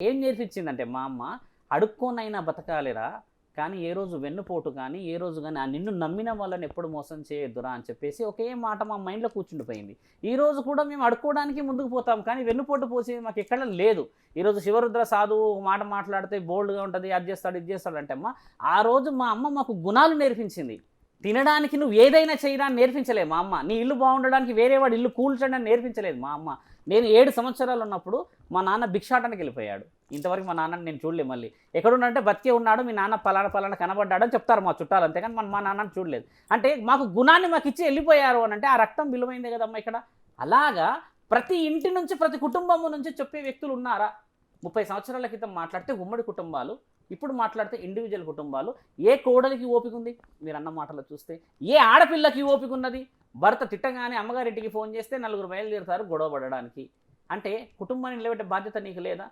ఏం నేర్పించిందంటే మా అమ్మ, అడుక్కోనైనా బతకాలిరా, కానీ ఏ రోజు వెన్నుపోటు కానీ, ఏ రోజు గాని నిన్ను నమ్మిన వాళ్ళని ఎప్పుడు మోసం చేయొద్దురా అని చెప్పేసి ఒకే మాట మా మైండ్‌లో కూర్చుండిపోయింది. ఈరోజు కూడా మేము అడుక్కోవడానికి ముందుకు పోతాం. కానీ వెన్నుపోటు పోసేది మాకెక్కడ లేదు. ఈరోజు శివరుద్ర సాధువు ఒక మాట మాట్లాడితే బోల్డ్‌గా ఉంటది. అది చేస్తాడు, ఇది చేస్తాడు అంటే అమ్మ, ఆ రోజు మా అమ్మ మాకు గుణాలు నేర్పించింది. తినడానికి నువ్వు ఏదైనా చెయ్యిరా అని నేర్పించలేదు మా అమ్మ. నీ ఇల్లు బాగుండడానికి వేరే వాడి ఇల్లు కూల్చండి అని నేర్పించలేదు మా అమ్మ. నేను 7 సంవత్సరాలు ఉన్నప్పుడు మా నాన్న భిక్షాటనకి వెళ్ళిపోయాడు. ఇంతవరకు మా నాన్నని నేను చూడలే మళ్ళీ. ఎక్కడున్నాడంటే బతికే ఉన్నాడు, మీ నాన్న పలానా పలానా కనబడ్డాడని చెప్తారు మా చుట్టాలు. అంతేగాని మా నాన్నని చూడలేదు. అంటే మాకు గుణాన్ని మాకిచ్చి వెళ్ళిపోయారు అనంటే ఆ రక్తం విలువైందే కదమ్మా ఇక్కడ. అలాగా ప్రతి ఇంటి నుంచి, ప్రతి కుటుంబం నుంచి చెప్పే వ్యక్తులు ఉన్నారా? 30 సంవత్సరాల క్రితం మాట్లాడితే ఉమ్మడి కుటుంబాలు, ఇప్పుడు మాట్లాడితే ఇండివిజువల్ కుటుంబాలు. ఏ కోడలికి ఓపికుంది మీరన్న మాటలు చూస్తే? ఏ ఆడపిల్లకి ఓపికున్నది? భర్త తిట్టగానే అమ్మగారింటికి ఫోన్ చేస్తే నలుగురు బయలుదేరుతారు గొడవ పడడానికి. అంటే కుటుంబాన్ని నిలబెట్టే బాధ్యత నీకు లేదా?